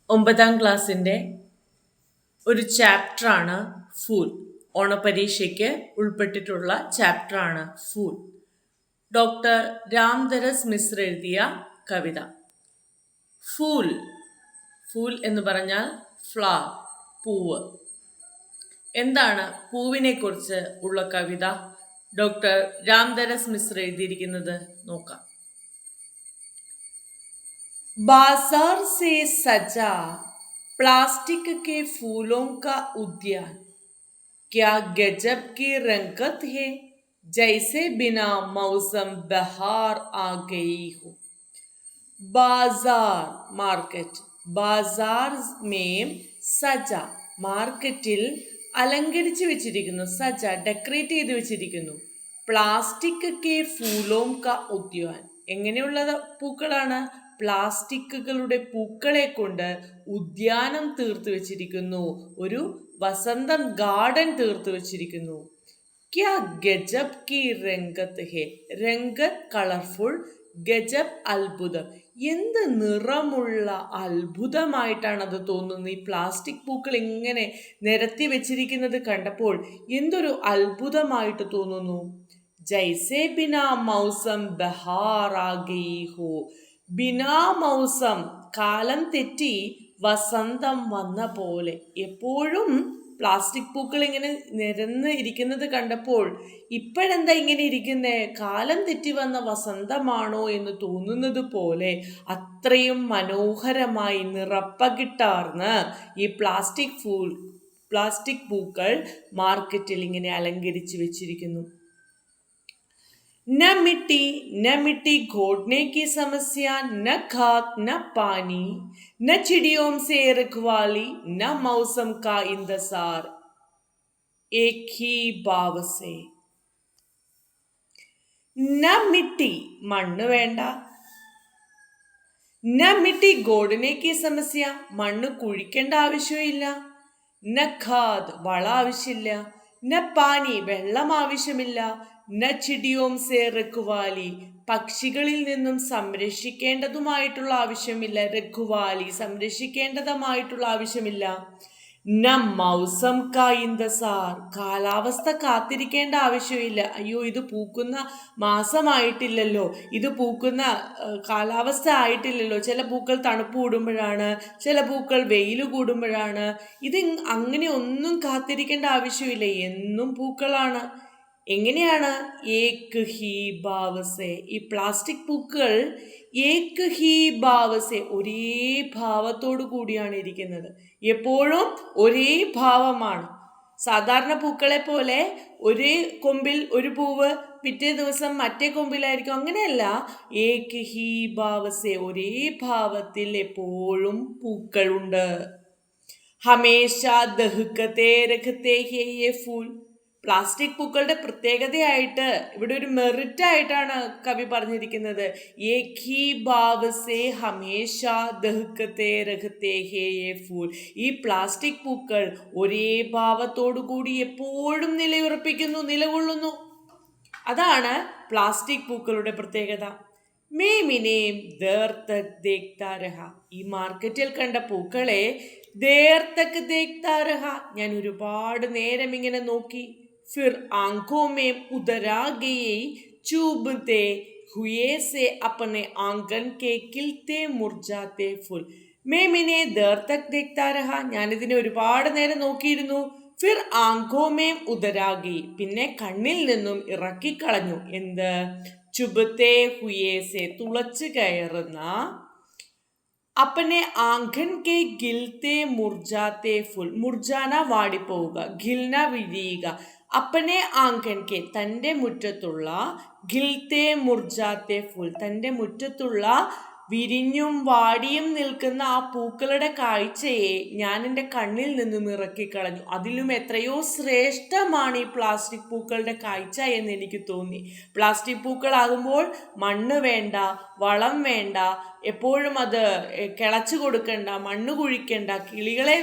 9ാം ക്ലാസ്സിൻ്റെ ഒരു ചാപ്റ്ററാണ് ഫൂൽ. ഓണപരീക്ഷയ്ക്ക് ഉൾപ്പെട്ടിട്ടുള്ള ചാപ്റ്ററാണ് ഫൂൽ. ഡോക്ടർ രാംധരസ് മിശ്ര എഴുതിയ കവിത. ഫൂൽ. ഫൂൽ എന്ന് പറഞ്ഞാൽ ഫ്ലവർ, പൂവ്. എന്താണ് പൂവിനെ കുറിച്ച് ഉള്ള കവിത ഡോക്ടർ രാംധരസ് മിശ്ര എഴുതിയിരിക്കുന്നത് നോക്കാം. बाजार से सजा प्लास्टिक के फूलों का उद्यान, क्या गजब की रंगत है, जैसे बिना मौसम बहार आ गई हो. बाजार मार्केट. बाजार में സജ മാർക്കറ്റിൽ അലങ്കരിച്ച് വെച്ചിരിക്കുന്നു. സജ ഡെക്കറേറ്റ് ചെയ്ത് വെച്ചിരിക്കുന്നു. പ്ലാസ്റ്റിക് കെ ഫൂലോം ക ഉദ്യാൻ. എങ്ങനെയുള്ള പൂക്കളാണ്? പ്ലാസ്റ്റിക്കുകളുടെ പൂക്കളെ കൊണ്ട് ഉദ്യാനം തീർത്തു വെച്ചിരിക്കുന്നു. ഒരു വസന്തം ഗാർഡൻ തീർത്തു വെച്ചിരിക്കുന്നു. ക്യാ ഗജബ് കി രംഗത്ത് ഹേ. രംഗത്ത് കളർഫുൾ, ഗജബ് അത്ഭുതം. എന്ത് നിറമുള്ള അത്ഭുതമായിട്ടാണ് അത് തോന്നുന്നത്. ഈ പ്ലാസ്റ്റിക് പൂക്കൾ ഇങ്ങനെ നിരത്തി വെച്ചിരിക്കുന്നത് കണ്ടപ്പോൾ എന്തൊരു അത്ഭുതമായിട്ട് തോന്നുന്നു. ജൈസേ ബിനാ മൗസം ബഹാർ ആ ഗയി ഹോ. ബിനാ മൗസം, കാലം തെറ്റി വസന്തം വന്ന പോലെ. എപ്പോഴും പ്ലാസ്റ്റിക് പൂക്കൾ ഇങ്ങനെ നിരന്ന് ഇരിക്കുന്നത് കണ്ടപ്പോൾ ഇപ്പോഴെന്താ ഇങ്ങനെ ഇരിക്കുന്നേ, കാലം തെറ്റി വന്ന വസന്തമാണോ എന്ന് തോന്നുന്നത് പോലെ അത്രയും മനോഹരമായി നിറപ്പകിട്ടാർന്ന് ഈ പ്ലാസ്റ്റിക് പൂക്കൾ മാർക്കറ്റിൽ ഇങ്ങനെ അലങ്കരിച്ച് വെച്ചിരിക്കുന്നു. न मिट्टी घोटने की समस्या, न खाद न पानी, न चिड़ियों से रखवाली, न मौसम का इंतजार, एक ही भाव से. न मिट्टी, മണ്ണ് വേണ്ട. ന മിട്ടി ഘോടനെ കി സമസ്യ, മണ്ണ് കുഴിക്കേണ്ട ആവശ്യമില്ല. ന ഖാദ്, വള ആവശ്യമില്ല. ന പാനി, വെള്ളം ആവശ്യമില്ല. ന ചിടിയോം സേ രഘുവാലി, പക്ഷികളിൽ നിന്നും സംരക്ഷിക്കേണ്ടതുമായിട്ടുള്ള ആവശ്യമില്ല. രഘുവാലി, സംരക്ഷിക്കേണ്ടതുമായിട്ടുള്ള ആവശ്യമില്ല. ന മൗസം കാ ഇന്തസാർ, കാലാവസ്ഥ കാത്തിരിക്കേണ്ട ആവശ്യമില്ല. അയ്യോ, ഇത് പൂക്കുന്ന മാസമായിട്ടില്ലല്ലോ, ഇത് പൂക്കുന്ന കാലാവസ്ഥ ആയിട്ടില്ലല്ലോ. ചില പൂക്കൾ തണുപ്പ് കൂടുമ്പോഴാണ്, ചില പൂക്കൾ വെയിൽ കൂടുമ്പോഴാണ്. ഇത് അങ്ങനെ ഒന്നും കാത്തിരിക്കേണ്ട ആവശ്യമില്ല, എന്നും പൂക്കളാണ്. എങ്ങനെയാണ്? ഏക് ഹി ഭാവസെ. ഈ പ്ലാസ്റ്റിക് പൂക്കൾ ഏക് ഹി ഭാവസെ, ഒരേ ഭാവത്തോടു കൂടിയാണ് ഇരിക്കുന്നത്. എപ്പോഴും ഒരേ ഭാവമാണ്. സാധാരണ പൂക്കളെ പോലെ ഒരേ കൊമ്പിൽ ഒരു പൂവ് പിറ്റേ ദിവസം മറ്റേ കൊമ്പിലായിരിക്കും, അങ്ങനെയല്ല. ഏക് ഹി ഭാവസെ, ഒരേ ഭാവത്തിൽ എപ്പോഴും പൂക്കളുണ്ട്. ഹമേശ ദഹ്കത്തെ രഖത്തെ ഹേ യേ ഫൂൽ. പ്ലാസ്റ്റിക് പൂക്കളുടെ പ്രത്യേകതയായിട്ട് ഇവിടെ ഒരു മെറിറ്റ് ആയിട്ടാണ് കവി പറഞ്ഞിരിക്കുന്നത്. ഏക് ഹി ഭാവ് സേ ഹമേശ ദഹ്കത്തെ രഖത്തെ ഹേ യേ ഫൂൽ. ഈ പ്ലാസ്റ്റിക് പൂക്കൾ ഒരേ ഭാവത്തോടു കൂടി എപ്പോഴും നിലകൊള്ളുന്നു. അതാണ് പ്ലാസ്റ്റിക് പൂക്കളുടെ പ്രത്യേകത. മേമിനേം ദേർ തക് ദേഖ്താ രഹ. ഈ മാർക്കറ്റിൽ കണ്ട പൂക്കളെ ദേർ തക് ദേഖ്താ രഹ, ഞാൻ ഒരുപാട് നേരം ഇങ്ങനെ നോക്കി. फिर आंखों में उतरा गई चुभते हुए से अपने आंगन के खिलते मुरझाते फूल. മേമിനെ ദേർ തക് ദേഖ്താ രഹ, ഞാനിതിനെ ഒരുപാട് നേരം നോക്കിയിരുന്നു. ഫിർ ആങ്കോ മേം ഉദരാഗി, പിന്നെ കണ്ണിൽ നിന്നും ഇറക്കിക്കളഞ്ഞു. എന്ത്? ചുബത്തെ ഹുയേസെ, തുളച്ചു കയറുന്ന. അപ്പനെ ആംഗൻ കെ ഗിൽത്തെ മുർജാത്തെ ഫുൽ. മുർജാന വാടിപ്പോവുക, ഗിൽന വിരിയുക. അപ്പനെ ആംഗൻ കെ, തൻ്റെ മുറ്റത്തുള്ള. ഗിൽത്തെ മുർജാത്തെ ഫുൽ, തൻ്റെ മുറ്റത്തുള്ള വിരിഞ്ഞും വാടിയും നിൽക്കുന്ന ആ പൂക്കളുടെ കാഴ്ചയെ ഞാൻ എൻ്റെ കണ്ണിൽ നിന്നും ഇറക്കിക്കളഞ്ഞു. അതിലും എത്രയോ ശ്രേഷ്ഠമാണ് ഈ പ്ലാസ്റ്റിക് പൂക്കളുടെ കാഴ്ച എന്ന് എനിക്ക് തോന്നി. പ്ലാസ്റ്റിക് പൂക്കളാകുമ്പോൾ മണ്ണ് വേണ്ട, വളം വേണ്ട, എപ്പോഴും അത് കിളച്ചു കൊടുക്കണ്ട, മണ്ണ് കുഴിക്കണ്ട, കിളികളെ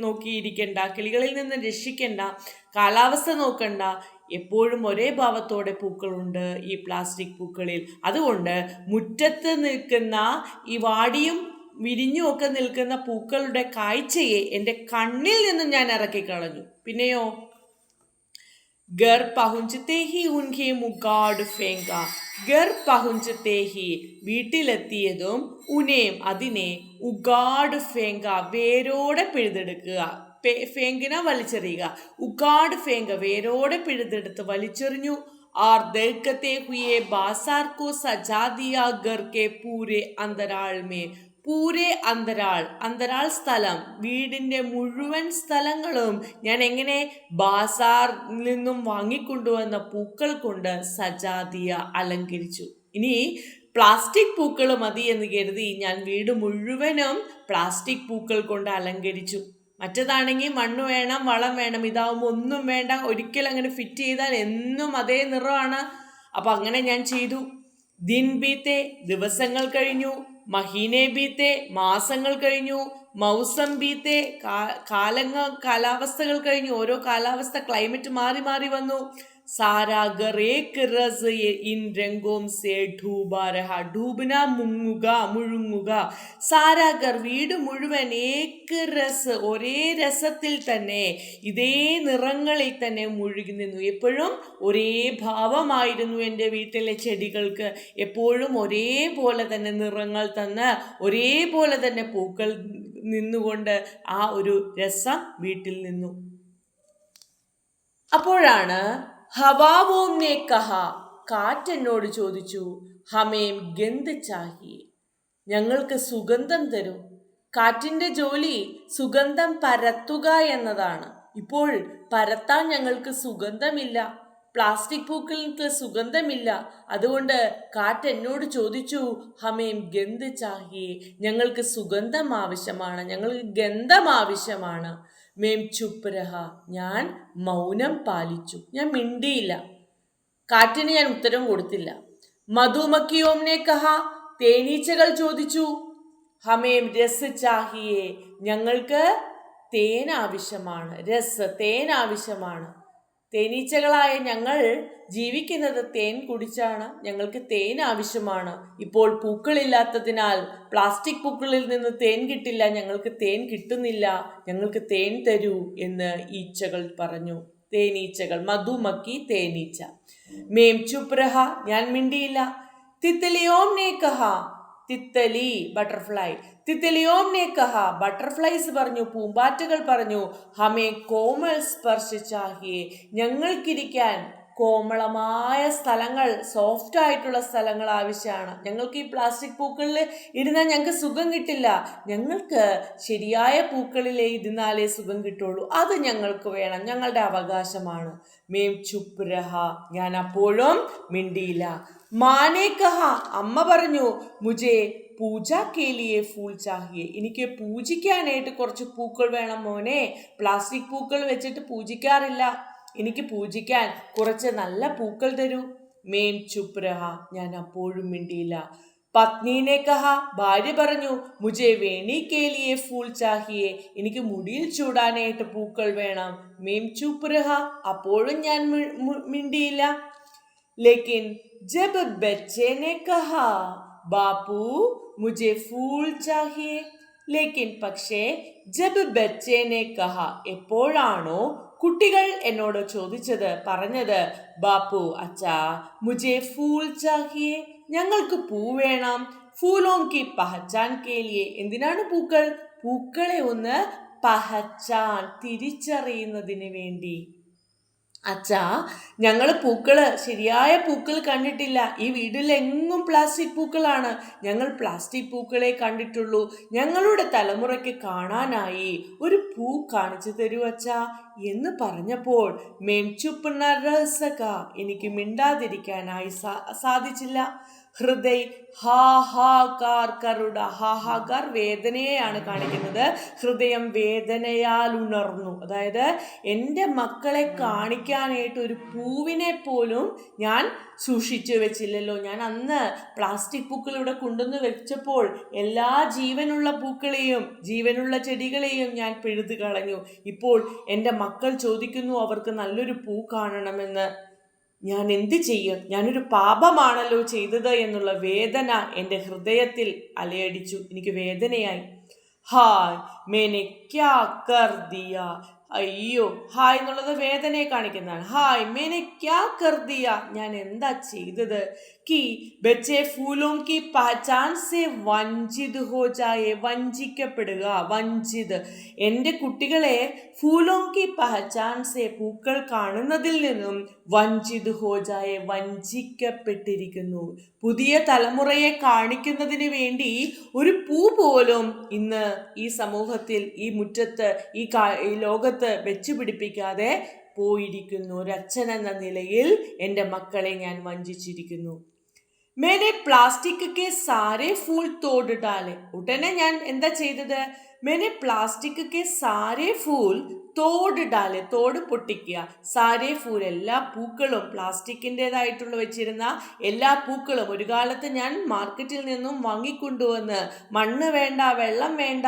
നോക്കിയിരിക്കണ്ട, കിളികളിൽ നിന്ന് രക്ഷിക്കണ്ട, കാലാവസ്ഥ നോക്കണ്ട. എപ്പോഴും ഒരേ ഭാവത്തോടെ പൂക്കളുണ്ട് ഈ പ്ലാസ്റ്റിക് പൂക്കളിൽ. അതുകൊണ്ട് മുറ്റത്ത് നിൽക്കുന്ന ഈ വാടിയും വിരിഞ്ഞുമൊക്കെ നിൽക്കുന്ന പൂക്കളുടെ കാഴ്ചയെ എൻ്റെ കണ്ണിൽ നിന്നും ഞാൻ ഇറക്കിക്കളഞ്ഞു. പിന്നെയോ ഗർ പഹുഞ്ചത്തേഹി ഉൻഹെ മുഗാഡ് ഫേങ്ക. ഗർ പഹുഞ്ചത്തേഹി വീട്ടിലെത്തിയതും ഉനേം അതിനെ ഉഗാഡ് ഫേങ്ക വേരോടെ പിഴുതെടുക്കുക. ഫേങ്കിന വലിച്ചെറിയുക. ഉഗാഡ് ഫേങ്ക വേരോടെ പിഴുതെടുത്ത് വലിച്ചെറിഞ്ഞു. और देखते हुए बाजार को सजा दिया घर के पूरे अंतराल में. പൂരെ അന്തരാൾ സ്ഥലം, വീടിൻ്റെ മുഴുവൻ സ്ഥലങ്ങളും ഞാൻ എങ്ങനെ ബാസാറിൽ നിന്നും വാങ്ങിക്കൊണ്ടുവന്ന പൂക്കൾ കൊണ്ട് സജാദിയ അലങ്കരിച്ചു. ഇനി പ്ലാസ്റ്റിക് പൂക്കൾ മതി എന്ന് കരുതി ഞാൻ വീട് മുഴുവനും പ്ലാസ്റ്റിക് പൂക്കൾ കൊണ്ട് അലങ്കരിച്ചു. മറ്റേതാണെങ്കിൽ മണ്ണ് വേണം, വളം വേണം. ഇതാവുമ്പോൾ ഒന്നും വേണ്ട. ഒരിക്കലും അങ്ങനെ ഫിറ്റ് ചെയ്താൽ എന്നും അതേ നിറമാണ്. അപ്പം അങ്ങനെ ഞാൻ ചെയ്തു. ദിൻ ബീത്തെ ദിവസങ്ങൾ കഴിഞ്ഞു. മഹീനെ ബീത്തെ മാസങ്ങൾ കഴിഞ്ഞു. മൗസം ബീത്തെ കാലാവസ്ഥകൾ കഴിഞ്ഞു. ഓരോ കാലാവസ്ഥ ക്ലൈമറ്റ് മാറി മാറി വന്നു. സാരാ ഗർ ഏക് റസ് ഇൻ രംഗോം സേ ഡൂബാ രഹാ. ഡൂബന മുഴുങ്ങുക. സാരാ ഗർ വീട് മുഴുവൻ ഏക് രസ് ഒരേ രസത്തിൽ തന്നെ ഇതേ നിറങ്ങളിൽ തന്നെ മുഴുകി നിന്നു. എപ്പോഴും ഒരേ ഭാവമായിരുന്നു എൻ്റെ വീട്ടിലെ ചെടികൾക്ക്. എപ്പോഴും ഒരേപോലെ തന്നെ നിറങ്ങൾ തന്ന് ഒരേപോലെ തന്നെ പൂക്കൾ നിന്നുകൊണ്ട് ആ ഒരു രസം വീട്ടിൽ നിന്നു. അപ്പോഴാണ് ഹവാവോംനെ കഹ, കാറ്റെന്നോട് ചോദിച്ചു, ഹമേം ഗന്ധ് ചാഹിയെ, ഞങ്ങൾക്ക് സുഗന്ധം തരൂ. കാറ്റിൻ്റെ ജോലി സുഗന്ധം പരത്തുക എന്നതാണ്. ഇപ്പോൾ പരത്താൻ ഞങ്ങൾക്ക് സുഗന്ധമില്ല. പ്ലാസ്റ്റിക് പൂക്കൾക്ക് സുഗന്ധമില്ല. അതുകൊണ്ട് കാറ്റ് എന്നോട് ചോദിച്ചു, ഹമേം ഗന്ധ് ചാഹിയെ, ഞങ്ങൾക്ക് സുഗന്ധം ആവശ്യമാണ്, ഞങ്ങൾക്ക് ഗന്ധം ആവശ്യമാണ്. മേം ചുപ്പ് രഹ, ഞാൻ മൗനം പാലിച്ചു. ഞാൻ മിണ്ടിയില്ല. കാറ്റിന് ഞാൻ ഉത്തരം കൊടുത്തില്ല. മധുമക്കിയോംനെ കഹ, തേനീച്ചകൾ ചോദിച്ചു, ഹമേം രസ് ചാഹിയെ, ഞങ്ങൾക്ക് തേൻ ആവശ്യമാണ്. രസ്, തേൻ ആവശ്യമാണ്. തേനീച്ചകളായ ഞങ്ങൾ ജീവിക്കുന്നത് തേൻ കുടിച്ചാണ്. ഞങ്ങൾക്ക് തേൻ ആവശ്യമാണ്. ഇപ്പോൾ പൂക്കളില്ലാത്തതിനാൽ പ്ലാസ്റ്റിക് പൂക്കളിൽ നിന്ന് തേൻ കിട്ടില്ല. ഞങ്ങൾക്ക് തേൻ കിട്ടുന്നില്ല. ഞങ്ങൾക്ക് തേൻ തരൂ എന്ന് ഈച്ചകൾ പറഞ്ഞു. തേനീച്ചകൾ, മധുമക്കി തേനീച്ച. മേം ചുപ്പ് രഹ, ഞാൻ മിണ്ടിയില്ല. തിത്തലിയോംനെ കഹ, തിത്തലി ബട്ടർഫ്ലൈ. തിത്തലിയോംനെ കഹ, ബട്ടർഫ്ലൈസ് പറഞ്ഞു, പൂമ്പാറ്റകൾ പറഞ്ഞു, ഹമേ കോമൽ സ്പർശ ചാഹിയെ, ഞങ്ങൾക്കിരിക്കാൻ കോമളമായ സ്ഥലങ്ങൾ, സോഫ്റ്റ് ആയിട്ടുള്ള സ്ഥലങ്ങൾ ആവശ്യമാണ്. ഞങ്ങൾക്ക് ഈ പ്ലാസ്റ്റിക് പൂക്കളിൽ ഇരുന്നാൽ ഞങ്ങൾക്ക് സുഖം കിട്ടില്ല. ഞങ്ങൾക്ക് ശരിയായ പൂക്കളിൽ ഇരുന്നാലേ സുഖം കിട്ടുള്ളൂ. അത് ഞങ്ങൾക്ക് വേണം, ഞങ്ങളുടെ അവകാശമാണ്. മേം ചുപ്പ് രഹ, ഞാൻ അപ്പോഴും മിണ്ടിയില്ല. മാനേ കഹ, അമ്മ പറഞ്ഞു, മുജേ പൂജ കേലിയെ ഫൂൾ ചാഹിയെ, എനിക്ക് പൂജിക്കാനായിട്ട് കുറച്ച് പൂക്കൾ വേണം മോനെ. പ്ലാസ്റ്റിക് പൂക്കൾ വെച്ചിട്ട് പൂജിക്കാറില്ല. എനിക്ക് പൂജിക്കാൻ കുറച്ച് നല്ല പൂക്കൾ തരൂ. മേം ചുപ്പ് രഹ, ഞാൻ അപ്പോഴും മിണ്ടിയില്ല. പത്നീനെ കഹ, ഭാര്യ പറഞ്ഞു, മുജേ വേണി കേലിയെ ഫൂൾ ചാഹിയെ, എനിക്ക് മുടിയിൽ ചൂടാനായിട്ട് പൂക്കൾ വേണം. മേം ചുപ്പ് രഹ, അപ്പോഴും ഞാൻ മിണ്ടിയില്ല. ലേക്കിൻ ജബ് ബച്ചേനെ കഹ, ബാപ്പു മുജെ ഫൂൾ ചാഹിയെ. ലേക്കിൻ പക്ഷേ ജബ് ബച്ചേനെ കഹ, എപ്പോഴാണോ കുട്ടികൾ എന്നോട് ചോദിച്ചത്, പറഞ്ഞത്, ബാപ്പു അച്ഛാ മുജെ ഫൂൾ ചാഹിയെ, ഞങ്ങൾക്ക് പൂ വേണം. ഫൂലോം കി പഹച്ചാൻ കേലിയെ, എന്തിനാണ് പൂക്കൾ? പൂക്കളെ ഒന്ന് പഹച്ചാൻ, തിരിച്ചറിയുന്നതിന് വേണ്ടി. അച്ഛാ, ഞങ്ങൾ പൂക്കള്, ശരിയായ പൂക്കൾ കണ്ടിട്ടില്ല. ഈ വീട്ടിലെങ്ങും പ്ലാസ്റ്റിക് പൂക്കളാണ്. ഞങ്ങൾ പ്ലാസ്റ്റിക് പൂക്കളെ കണ്ടിട്ടുള്ളൂ. ഞങ്ങളുടെ തലമുറയ്ക്ക് കാണാനായി ഒരു പൂ കാണിച്ചു തരൂ അച്ഛാ എന്ന് പറഞ്ഞപ്പോൾ മേം ചുപ്പ് നരസക, എനിക്ക് മിണ്ടാതിരിക്കാനായി സാധിച്ചില്ല. ഹൃദയ ഹാഹാകാർ കരുട, ഹാഹാകാർ വേദനയെയാണ് കാണിക്കുന്നത്. ഹൃദയം വേദനയാൽ ഉണർന്നു. അതായത് എൻ്റെ മക്കളെ കാണിക്കാനായിട്ട് ഒരു പൂവിനെ പോലും ഞാൻ സൂക്ഷിച്ചു വെച്ചില്ലല്ലോ. ഞാൻ അന്ന് പ്ലാസ്റ്റിക് പൂക്കൾ ഇവിടെ കൊണ്ടുവന്ന് വെച്ചപ്പോൾ എല്ലാ ജീവനുള്ള പൂക്കളെയും ജീവനുള്ള ചെടികളെയും ഞാൻ പിഴുതു കളഞ്ഞു. ഇപ്പോൾ എൻ്റെ മക്കൾ ചോദിക്കുന്നു അവർക്ക് നല്ലൊരു പൂ കാണണമെന്ന്. ഞാൻ എന്ത് ചെയ്യും? ഞാനൊരു പാപമാണല്ലോ ചെയ്തത് എന്നുള്ള വേദന എൻ്റെ ഹൃദയത്തിൽ അലയടിച്ചു. എനിക്ക് വേദനയായി. ഹായ് മേനെ ക്യാ കർ ദിയ. അയ്യോ, ഹായ് എന്നുള്ളത് വേദനയെ കാണിക്കുന്നതാണ്. ഹായ് മേനെ ക്യാ കർ ദിയ, ഞാൻ എന്താ ചെയ്തത്? കി ബച്ചെ ഫൂലോം കി പഹചാൻ സെ വഞ്ചിത് ഹോ ജായേ. വഞ്ചിക്കപ്പെടുക, വഞ്ചിത്. എൻ്റെ കുട്ടികളെ ഫൂലോം കി പഹചാൻ സെ, പൂക്കൾ കാണുന്നതിൽ നിന്നും വഞ്ചിത് ഹോ ജായേ, വഞ്ചിക്കപ്പെട്ടിരിക്കുന്നു. പുതിയ തലമുറയെ കാണിക്കുന്നതിന് വേണ്ടി ഒരു പൂ പോലും ഇന്ന് ഈ സമൂഹത്തിൽ, ഈ മുറ്റത്ത്, ഈ ലോകത്ത് വെച്ചു പിടിപ്പിക്കാതെ പോയിരിക്കുന്നു. ഒരച്ഛൻ എന്ന നിലയിൽ എൻ്റെ മക്കളെ ഞാൻ വഞ്ചിച്ചിരിക്കുന്നു. മേനെ പ്ലാസ്റ്റിക് കെ സാരെ ഫൂൾ തോട് ഡാലെ. ഉടനെ ഞാൻ എന്താ ചെയ്തത്? മേനെ പ്ലാസ്റ്റിക് കെ സാരെ ഫൂൾ തോട് ഡാലെ. തോട് പൊട്ടിക്കുക. സാരെ ഫൂൽ, എല്ലാ പൂക്കളും, പ്ലാസ്റ്റിക്കിൻ്റെതായിട്ടുള്ള വെച്ചിരുന്ന എല്ലാ പൂക്കളും ഒരു കാലത്ത് ഞാൻ മാർക്കറ്റിൽ നിന്നും വാങ്ങിക്കൊണ്ടുവന്ന്, മണ്ണ് വേണ്ട, വെള്ളം വേണ്ട,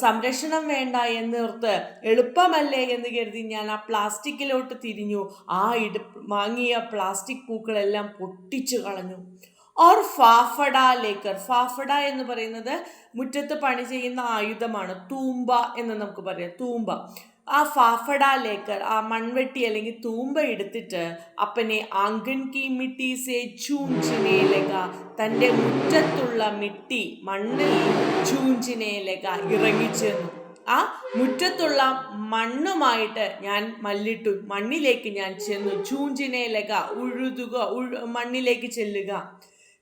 സംരക്ഷണം വേണ്ട എന്നോർത്ത്, എളുപ്പമല്ലേ എന്ന് കരുതി ഞാൻ ആ പ്ലാസ്റ്റിക്കിലോട്ട് തിരിഞ്ഞു. വാങ്ങിയ പ്ലാസ്റ്റിക് പൂക്കളെല്ലാം പൊട്ടിച്ചു കളഞ്ഞു. Or ഫാഫഡ Laker. ഫാഫഡ എന്ന് പറയുന്നത് മുറ്റത്ത് പണി ചെയ്യുന്ന ആയുധമാണ്. തൂമ്പ എന്ന് നമുക്ക് പറയാം, തൂമ്പ. ആ ഫാഫഡ ലേക്കർ, ആ മൺവെട്ടി അല്ലെങ്കിൽ തൂമ്പ എടുത്തിട്ട് അപ്പനെ ആംഗൻ കി മിട്ടി സേ ചൂഞ്ചിനെ ലഗ. തൻ്റെ മുറ്റത്തുള്ള മിട്ടി, മണ്ണിൽ ചൂഞ്ചിനെ ലഗ, ഇറങ്ങിച്ചെന്നു. ആ മുറ്റത്തുള്ള മണ്ണുമായിട്ട് ഞാൻ മല്ലിട്ടു. മണ്ണിലേക്ക് ഞാൻ ചെന്നു. ചൂഞ്ചിനെ ലഗ, ഉഴുതുക, മണ്ണിലേക്ക് ചെല്ലുക.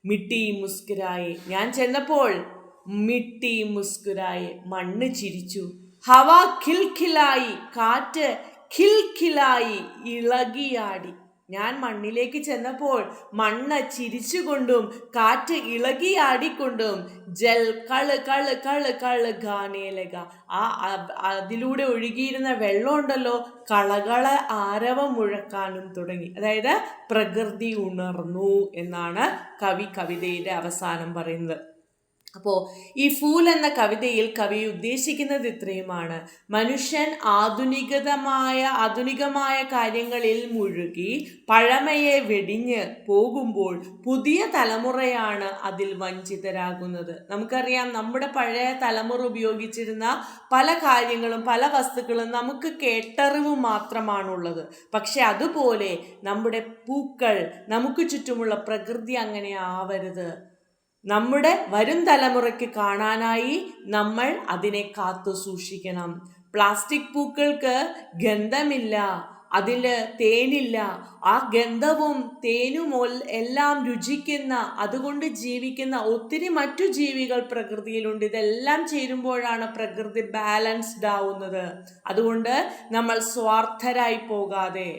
മിട്ടി മുസ്കുരായെ. ഞാൻ ചെന്നപ്പോൾ മിട്ടി മുസ്കുരായെ, മണ്ണ് ചിരിച്ചു. ഹവ ഖിൽഖിലായി, കാറ്റ് ഖിൽഖിലായി, ഇളകിയാടി. ഞാൻ മണ്ണിലേക്ക് ചെന്നപ്പോൾ മണ്ണ് ചിരിച്ചുകൊണ്ടും കാറ്റ് ഇളകിയാടിക്കൊണ്ടും ജൽ കള് കള് കള് കള് ഗാനേലക. അതിലൂടെ ഒഴുകിയിരുന്ന വെള്ളമുണ്ടല്ലോ, കളകള ആരവം മുഴക്കാനും തുടങ്ങി. അതായത് പ്രകൃതി ഉണർന്നു എന്നാണ് കവിതയുടെ അവസാനം പറയുന്നത്. അപ്പോൾ ഈ ഫൂൽ എന്ന കവിതയിൽ കവി ഉദ്ദേശിക്കുന്നത് ഇത്രയുമാണ്. മനുഷ്യൻ ആധുനികമായ കാര്യങ്ങളിൽ മുഴുകി പഴമയെ വെടിഞ്ഞ് പോകുമ്പോൾ പുതിയ തലമുറയാണ് അതിൽ വഞ്ചിതരാകുന്നത്. നമുക്കറിയാം, നമ്മുടെ പഴയ തലമുറ ഉപയോഗിച്ചിരുന്ന പല കാര്യങ്ങളും, പല വസ്തുക്കളും നമുക്ക് കേട്ടറിവ് മാത്രമാണുള്ളത്. പക്ഷെ അതുപോലെ നമ്മുടെ പൂക്കൾ, നമുക്ക് ചുറ്റുമുള്ള പ്രകൃതി അങ്ങനെ ആവരുത്. നമ്മുടെ വരും തലമുറയ്ക്ക് കാണാനായി നമ്മൾ അതിനെ കാത്തു സൂക്ഷിക്കണം. പ്ലാസ്റ്റിക് പൂക്കൾക്ക് ഗന്ധമില്ല, അതിൽ തേനില്ല. ആ ഗന്ധവും തേനും എല്ലാം രുചിക്കുന്ന, അതുകൊണ്ട് ജീവിക്കുന്ന ഒത്തിരി മറ്റു ജീവികൾ പ്രകൃതിയിലുണ്ട്. ഇതെല്ലാം ചേരുമ്പോഴാണ് പ്രകൃതി ബാലൻസ്ഡ് ആവുന്നത്. അതുകൊണ്ട് നമ്മൾ സ്വാർത്ഥരായി പോകാതെ,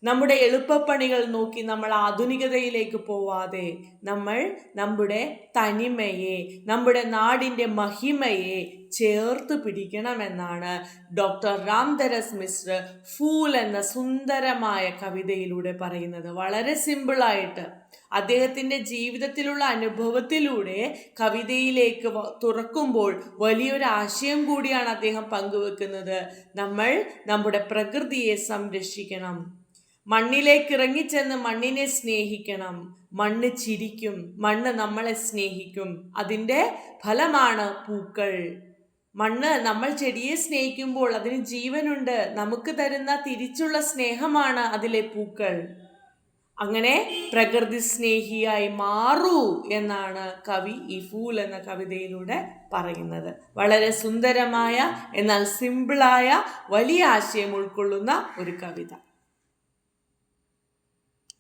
നമ്മുടെ എളുപ്പപ്പണികൾ നോക്കി നമ്മൾ ആധുനികതയിലേക്ക് പോവാതെ, നമ്മൾ നമ്മുടെ തനിമയെ, നമ്മുടെ നാടിൻ്റെ മഹിമയെ ചേർത്ത് പിടിക്കണമെന്നാണ് ഡോക്ടർ രാംധരസ് മിശ്ര ഫൂൽ എന്ന സുന്ദരമായ കവിതയിലൂടെ പറയുന്നത്. വളരെ സിമ്പിളായിട്ട് അദ്ദേഹത്തിൻ്റെ ജീവിതത്തിലുള്ള അനുഭവത്തിലൂടെ കവിതയിലേക്ക് തുറക്കുമ്പോൾ വലിയൊരു ആശയം കൂടിയാണ് അദ്ദേഹം പങ്കുവെക്കുന്നത്. നമ്മൾ നമ്മുടെ പ്രകൃതിയെ സംരക്ഷിക്കണം. മണ്ണിലേക്ക് ഇറങ്ങിച്ചെന്ന് മണ്ണിനെ സ്നേഹിക്കണം. മണ്ണ് ചിരിക്കും, മണ്ണ് നമ്മളെ സ്നേഹിക്കും. അതിൻ്റെ ഫലമാണ് പൂക്കൾ. മണ്ണ്, നമ്മൾ ചെടിയെ സ്നേഹിക്കുമ്പോൾ അതിന് ജീവനുണ്ട്. നമുക്ക് തരുന്ന തിരിച്ചുള്ള സ്നേഹമാണ് അതിലെ പൂക്കൾ. അങ്ങനെ പ്രകൃതി സ്നേഹിയായി മാറൂ എന്നാണ് കവി ഈ ഫൂൽ എന്ന കവിതയിലൂടെ പറയുന്നത്. വളരെ സുന്ദരമായ, എന്നാൽ സിമ്പിളായ, വലിയ ആശയം ഉൾക്കൊള്ളുന്ന ഒരു കവിത.